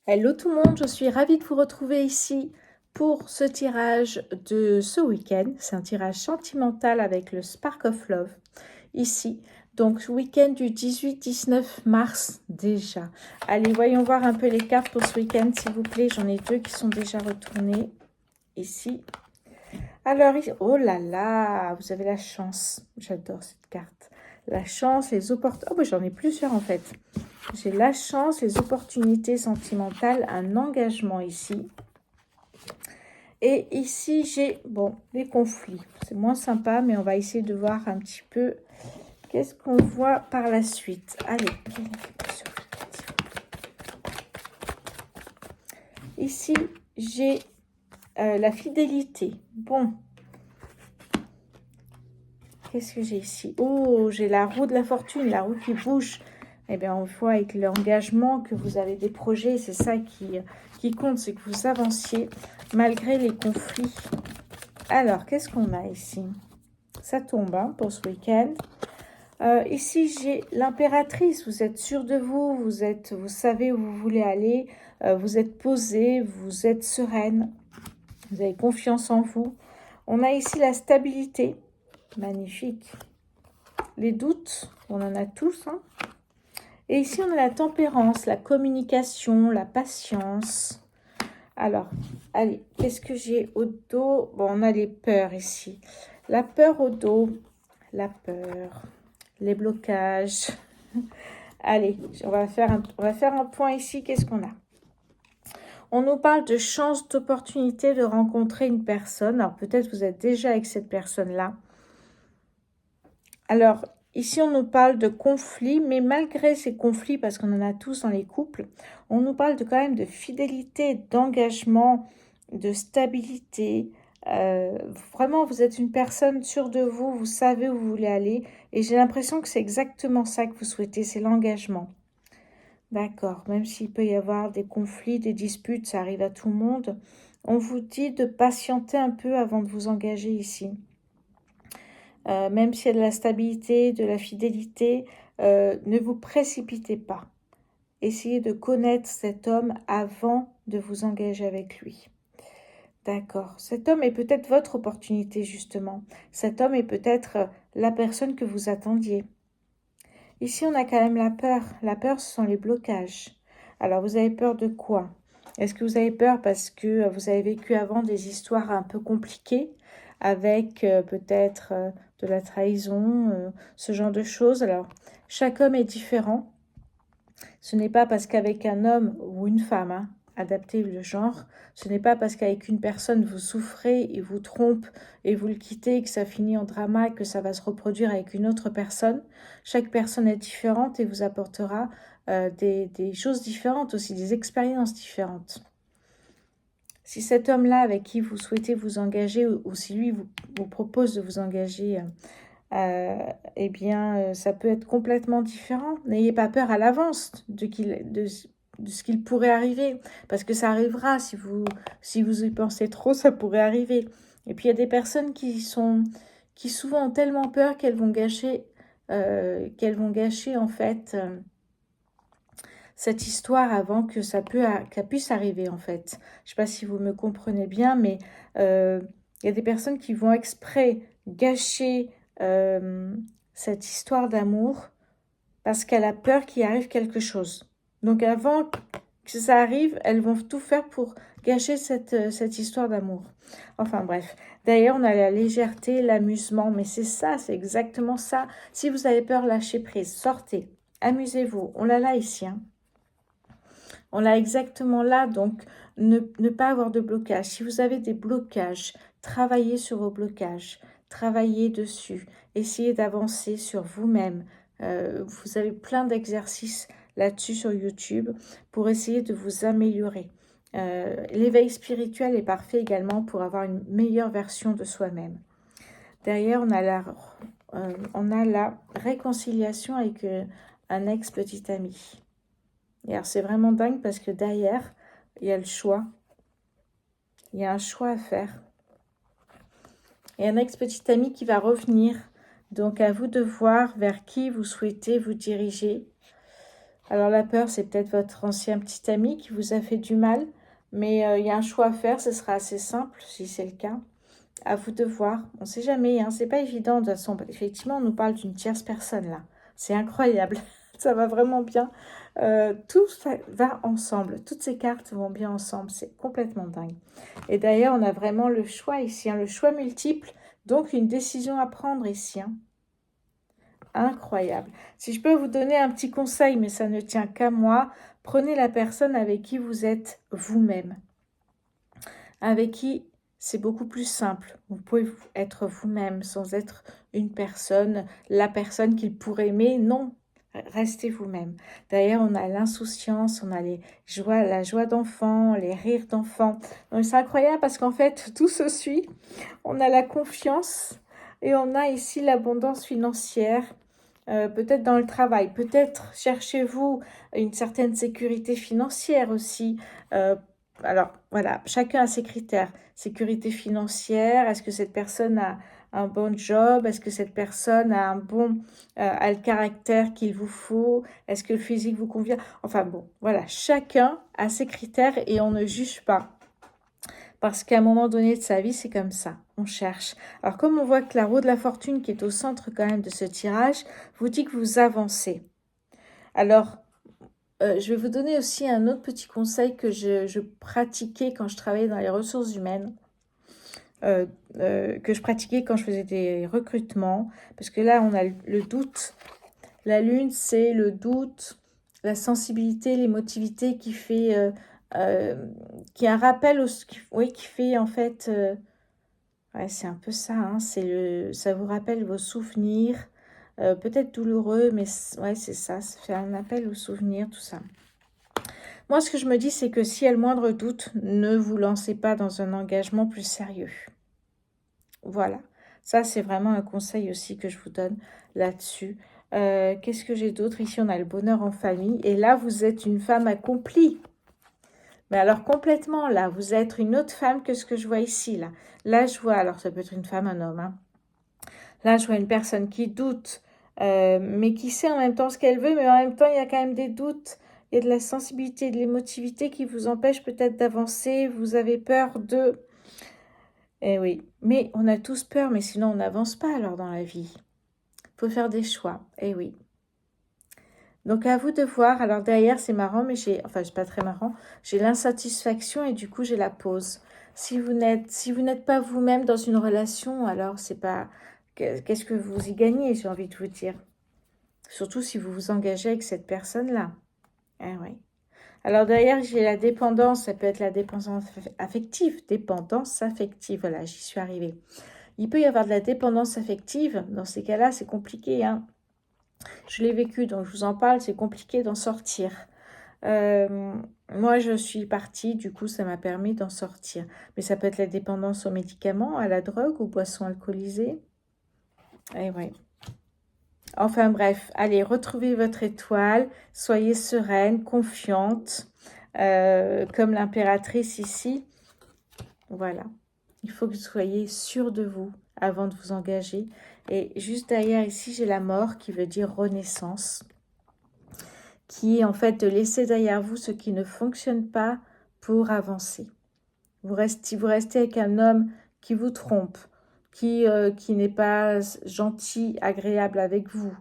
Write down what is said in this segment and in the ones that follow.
Hello tout le monde, je suis ravie de vous retrouver ici pour ce tirage de ce week-end. C'est un tirage sentimental avec le Spark of Love ici. Donc week-end du 18-19 mars déjà. Allez, voyons voir un peu les cartes pour ce week-end s'il vous plaît. J'en ai deux qui sont déjà retournées ici. Alors, oh là là, vous avez la chance. J'adore cette carte. La chance, les opportunités. Oh, bah, j'en ai plusieurs en fait. J'ai la chance, les opportunités sentimentales, un engagement ici. Et ici, j'ai, bon, les conflits. C'est moins sympa, mais on va essayer de voir un petit peu qu'est-ce qu'on voit par la suite. Allez. Ici, j'ai la fidélité. Bon. Qu'est-ce que j'ai ici? Oh, j'ai la roue de la fortune, la roue qui bouge. Eh bien, on voit avec l'engagement que vous avez des projets. C'est ça qui compte, c'est que vous avanciez malgré les conflits. Alors, qu'est-ce qu'on a ici? Ça tombe hein, pour ce week-end. Ici, j'ai l'impératrice. Vous êtes sûr de vous, vous savez où vous voulez aller. Vous êtes posé, vous êtes sereine. Vous avez confiance en vous. On a ici la stabilité. Magnifique. Les doutes, on en a tous. Hein. Et ici, on a la tempérance, la communication, la patience. Alors, allez, qu'est-ce que j'ai au dos? Bon, on a les peurs ici. La peur au dos, la peur, les blocages. Allez, on va faire un point ici. Qu'est-ce qu'on a? On nous parle de chance, d'opportunité de rencontrer une personne. Alors, peut-être vous êtes déjà avec cette personne-là. Alors, ici, on nous parle de conflits, mais malgré ces conflits, parce qu'on en a tous dans les couples, on nous parle quand même de fidélité, d'engagement, de stabilité. Vraiment, vous êtes une personne sûre de vous, vous savez où vous voulez aller, et j'ai l'impression que c'est exactement ça que vous souhaitez, c'est l'engagement. D'accord, même s'il peut y avoir des conflits, des disputes, ça arrive à tout le monde, on vous dit de patienter un peu avant de vous engager ici. Même s'il y a de la stabilité, de la fidélité, ne vous précipitez pas. Essayez de connaître cet homme avant de vous engager avec lui. D'accord. Cet homme est peut-être votre opportunité, justement. Cet homme est peut-être la personne que vous attendiez. Ici, on a quand même la peur. La peur, ce sont les blocages. Alors, vous avez peur de quoi? Est-ce que vous avez peur parce que vous avez vécu avant des histoires un peu compliquées avec peut-être de la trahison, ce genre de choses? Alors, chaque homme est différent. Ce n'est pas parce qu'avec un homme ou une femme, hein, adaptez le genre, ce n'est pas parce qu'avec une personne vous souffrez et vous trompe et vous le quittez que ça finit en drama et que ça va se reproduire avec une autre personne. Chaque personne est différente et vous apportera des choses différentes aussi, des expériences différentes. Si cet homme-là avec qui vous souhaitez vous engager ou si lui vous propose de vous engager, eh bien, ça peut être complètement différent. N'ayez pas peur à l'avance de ce qu'il pourrait arriver, parce que ça arrivera, si vous y pensez trop, ça pourrait arriver. Et puis, il y a des personnes qui souvent ont tellement peur qu'elles vont gâcher, en fait, cette histoire avant que qu'elle puisse arriver, en fait. Je ne sais pas si vous me comprenez bien, mais il y a des personnes qui vont exprès gâcher cette histoire d'amour parce qu'elle a peur qu'il arrive quelque chose. Donc avant que ça arrive, elles vont tout faire pour gâcher cette histoire d'amour. Enfin bref. D'ailleurs, on a la légèreté, l'amusement, mais c'est ça, c'est exactement ça. Si vous avez peur, lâchez prise, sortez, amusez-vous. On l'a là ici, hein. On l'a exactement là, donc ne pas avoir de blocage. Si vous avez des blocages, travaillez sur vos blocages, travaillez dessus, essayez d'avancer sur vous-même. Vous avez plein d'exercices là-dessus sur YouTube pour essayer de vous améliorer. L'éveil spirituel est parfait également pour avoir une meilleure version de soi-même. Derrière, on a la réconciliation avec un ex-petit ami. Et alors, c'est vraiment dingue parce que derrière, il y a le choix. Il y a un choix à faire. Et un ex-petit ami qui va revenir. Donc, à vous de voir vers qui vous souhaitez vous diriger. Alors la peur, c'est peut-être votre ancien petit ami qui vous a fait du mal, mais il y a un choix à faire, ce sera assez simple si c'est le cas. À vous de voir, on ne sait jamais, hein, c'est pas évident de toute façon. Effectivement, on nous parle d'une tierce personne là, c'est incroyable, ça va vraiment bien. Tout ça va ensemble, toutes ces cartes vont bien ensemble, c'est complètement dingue. Et d'ailleurs, on a vraiment le choix ici, hein, le choix multiple, donc une décision à prendre ici. Hein. Incroyable. Si je peux vous donner un petit conseil, mais ça ne tient qu'à moi, prenez la personne avec qui vous êtes vous-même, avec qui c'est beaucoup plus simple. Vous pouvez être vous-même sans être une personne, la personne qu'il pourrait aimer. Non, restez vous-même. D'ailleurs, on a l'insouciance, on a la joie d'enfant, les rires d'enfant. Donc c'est incroyable parce qu'en fait, tout se suit. On a la confiance et on a ici l'abondance financière. Peut-être dans le travail, peut-être cherchez-vous une certaine sécurité financière aussi. Alors voilà, chacun a ses critères. Sécurité financière, est-ce que cette personne a un bon job? Est-ce que cette personne a le caractère qu'il vous faut? Est-ce que le physique vous convient? Enfin bon, voilà, chacun a ses critères et on ne juge pas. Parce qu'à un moment donné de sa vie, c'est comme ça, on cherche. Alors comme on voit que la roue de la fortune qui est au centre quand même de ce tirage, vous dit que vous avancez. Alors, je vais vous donner aussi un autre petit conseil que je pratiquais quand je travaillais dans les ressources humaines, que je pratiquais quand je faisais des recrutements, parce que là, on a le doute. La lune, c'est le doute, la sensibilité, l'émotivité qui fait... qui est un rappel, qui fait en fait... ouais, c'est un peu ça, hein, ça vous rappelle vos souvenirs, peut-être douloureux, mais ouais, c'est ça fait un appel aux souvenirs, tout ça. Moi, ce que je me dis, c'est que s'il y a le moindre doute, ne vous lancez pas dans un engagement plus sérieux. Voilà, ça c'est vraiment un conseil aussi que je vous donne là-dessus. Qu'est-ce que j'ai d'autre? Ici, on a le bonheur en famille, et là, vous êtes une femme accomplie. Mais alors complètement, là, vous êtes une autre femme que ce que je vois ici, là. Là, je vois, alors ça peut être une femme, un homme, hein. Là, je vois une personne qui doute, mais qui sait en même temps ce qu'elle veut, mais en même temps, il y a quand même des doutes. Il y a de la sensibilité, de l'émotivité qui vous empêche peut-être d'avancer. Vous avez peur de... Eh oui, mais on a tous peur, mais sinon on n'avance pas alors dans la vie. Il faut faire des choix, eh oui. Donc à vous de voir. Alors derrière, c'est marrant, mais c'est pas très marrant. J'ai l'insatisfaction et du coup, j'ai la pause. Si vous n'êtes pas vous-même dans une relation, alors c'est pas... Qu'est-ce que vous y gagnez, j'ai envie de vous dire. Surtout si vous vous engagez avec cette personne-là. Ah oui. Alors derrière, j'ai la dépendance. Ça peut être la dépendance affective. Dépendance affective, voilà, j'y suis arrivée. Il peut y avoir de la dépendance affective. Dans ces cas-là, c'est compliqué, hein. Je l'ai vécu, donc je vous en parle, c'est compliqué d'en sortir. Moi, je suis partie, du coup, ça m'a permis d'en sortir. Mais ça peut être la dépendance aux médicaments, à la drogue, aux boissons alcoolisées. Et ouais. Enfin bref, allez, retrouvez votre étoile, soyez sereine, confiante, comme l'impératrice ici. Voilà, il faut que vous soyez sûre de vous avant de vous engager. Et juste derrière ici, j'ai la mort qui veut dire renaissance, qui est en fait de laisser derrière vous ce qui ne fonctionne pas pour avancer. Si vous restez avec un homme qui vous trompe, qui n'est pas gentil, agréable avec vous,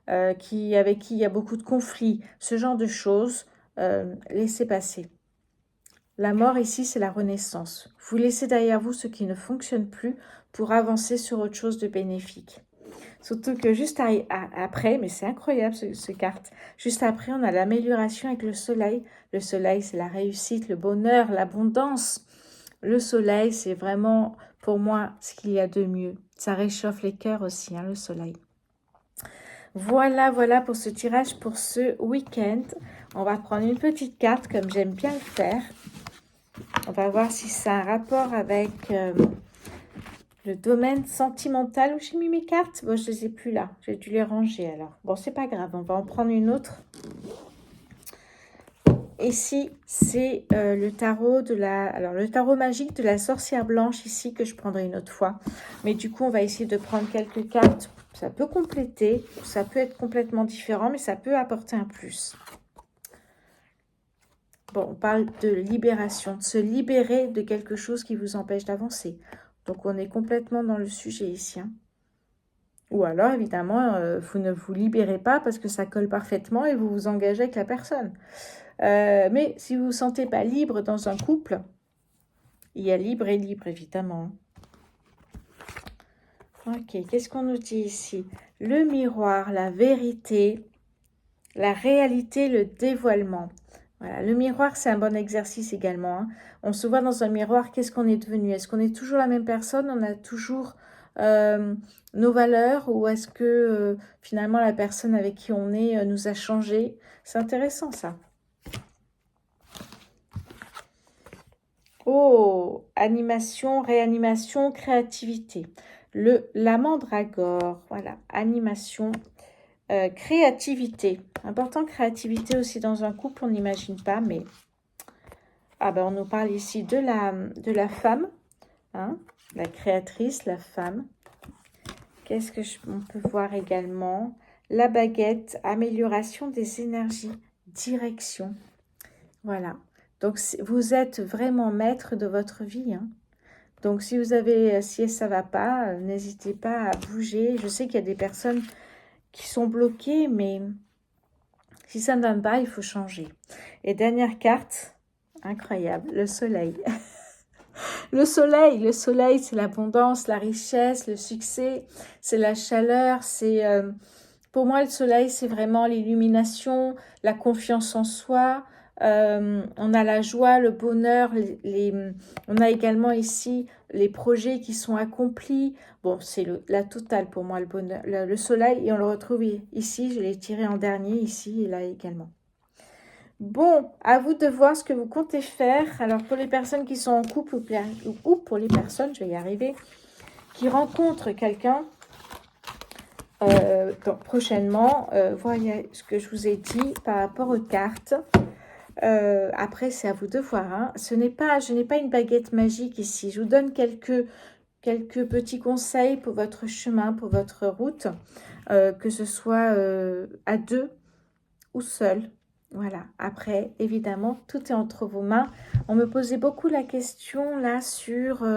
avec qui il y a beaucoup de conflits, ce genre de choses, laissez passer. La mort ici, c'est la renaissance. Vous laissez derrière vous ce qui ne fonctionne plus pour avancer sur autre chose de bénéfique. Surtout que juste après, mais c'est incroyable ce carte, juste après, on a l'amélioration avec le soleil. Le soleil, c'est la réussite, le bonheur, l'abondance. Le soleil, c'est vraiment, pour moi, ce qu'il y a de mieux. Ça réchauffe les cœurs aussi, hein, le soleil. Voilà, voilà pour ce tirage pour ce week-end. On va prendre une petite carte, comme j'aime bien le faire. On va voir si ça a un rapport avec le domaine sentimental. Où j'ai mis mes cartes? Bon, je les ai plus là. J'ai dû les ranger alors. Bon, c'est pas grave. On va en prendre une autre. Ici, c'est le tarot le tarot magique de la sorcière blanche ici que je prendrai une autre fois. Mais du coup, on va essayer de prendre quelques cartes. Ça peut compléter, ça peut être complètement différent, mais ça peut apporter un plus. Bon, on parle de libération, de se libérer de quelque chose qui vous empêche d'avancer. Donc, on est complètement dans le sujet ici. Hein. Ou alors, évidemment, vous ne vous libérez pas parce que ça colle parfaitement et vous vous engagez avec la personne. Mais si vous ne vous sentez pas libre dans un couple, il y a libre et libre, évidemment. Ok, qu'est-ce qu'on nous dit ici? Le miroir, la vérité, la réalité, le dévoilement. Voilà, le miroir, c'est un bon exercice également. Hein. On se voit dans un miroir, qu'est-ce qu'on est devenu? Est-ce qu'on est toujours la même personne? On a toujours nos valeurs? Ou est-ce que finalement la personne avec qui on est nous a changé? C'est intéressant ça. Oh, animation, réanimation, créativité. La mandragore, voilà, animation, créativité. Important, créativité aussi dans un couple, on n'imagine pas, mais... Ah ben, on nous parle ici de la femme, hein, la créatrice, la femme. Qu'est-ce que on peut voir également? La baguette, amélioration des énergies, direction. Voilà. Donc, vous êtes vraiment maître de votre vie. Hein. Donc, si vous avez, si ça ne va pas, n'hésitez pas à bouger. Je sais qu'il y a des personnes qui sont bloquées, mais si ça ne va pas, il faut changer. Et dernière carte, incroyable, le soleil. Le soleil, c'est l'abondance, la richesse, le succès, c'est la chaleur, c'est... pour moi, le soleil, c'est vraiment l'illumination, la confiance en soi. On a la joie, le bonheur. On a également ici les projets qui sont accomplis. Bon, c'est la totale pour moi, le bonheur. Le soleil, et on le retrouve ici. Je l'ai tiré en dernier, ici et là également. Bon, à vous de voir ce que vous comptez faire. Alors, pour les personnes qui sont en couple ou pour les personnes, je vais y arriver, qui rencontrent quelqu'un, prochainement, voyez ce que je vous ai dit par rapport aux cartes. Après, c'est à vous de voir. Hein. Je n'ai pas une baguette magique ici. Je vous donne quelques petits conseils pour votre chemin, pour votre route, que ce soit à deux ou seul. Voilà. Après, évidemment, tout est entre vos mains. On me posait beaucoup la question là sur,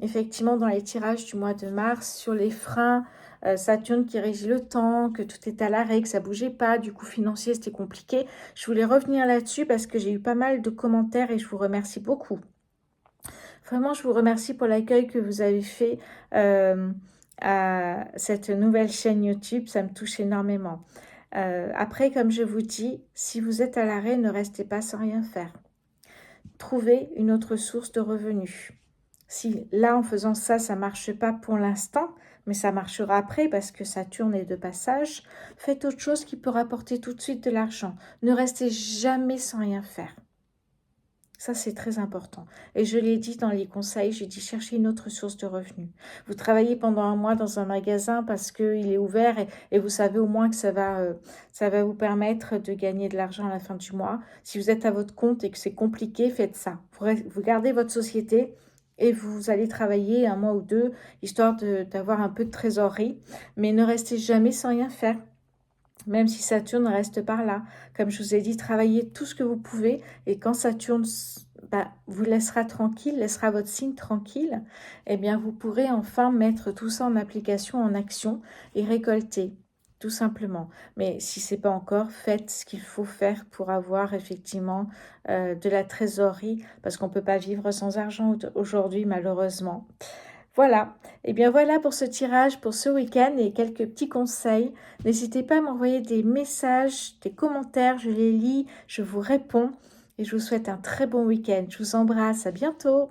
effectivement, dans les tirages du mois de mars, sur les freins, Saturne qui régit le temps, que tout est à l'arrêt, que ça bougeait pas, du coup financier c'était compliqué. Je voulais revenir là-dessus parce que j'ai eu pas mal de commentaires et je vous remercie beaucoup. Vraiment, je vous remercie pour l'accueil que vous avez fait à cette nouvelle chaîne YouTube. Ça me touche énormément. Après, comme je vous dis, si vous êtes à l'arrêt, ne restez pas sans rien faire. Trouvez une autre source de revenus. Si là, en faisant ça, ça ne marche pas pour l'instant, mais ça marchera après parce que Saturne est de passage, faites autre chose qui peut rapporter tout de suite de l'argent. Ne restez jamais sans rien faire. Ça, c'est très important. Et je l'ai dit dans les conseils, j'ai dit cherchez une autre source de revenus. Vous travaillez pendant un mois dans un magasin parce qu'il est ouvert et vous savez au moins que ça va vous permettre de gagner de l'argent à la fin du mois. Si vous êtes à votre compte et que c'est compliqué, faites ça. Vous gardez votre société et vous allez travailler un mois ou deux, histoire d'avoir un peu de trésorerie. Mais ne restez jamais sans rien faire. Même si Saturne reste par là. Comme je vous ai dit, travaillez tout ce que vous pouvez. Et quand Saturne vous laissera tranquille, laissera votre signe tranquille, eh bien, vous pourrez enfin mettre tout ça en application, en action et récolter, tout simplement. Mais si ce n'est pas encore, faites ce qu'il faut faire pour avoir effectivement de la trésorerie, parce qu'on ne peut pas vivre sans argent aujourd'hui, malheureusement. Voilà, et bien voilà pour ce tirage, pour ce week-end et quelques petits conseils. N'hésitez pas à m'envoyer des messages, des commentaires, je les lis, je vous réponds et je vous souhaite un très bon week-end. Je vous embrasse, à bientôt.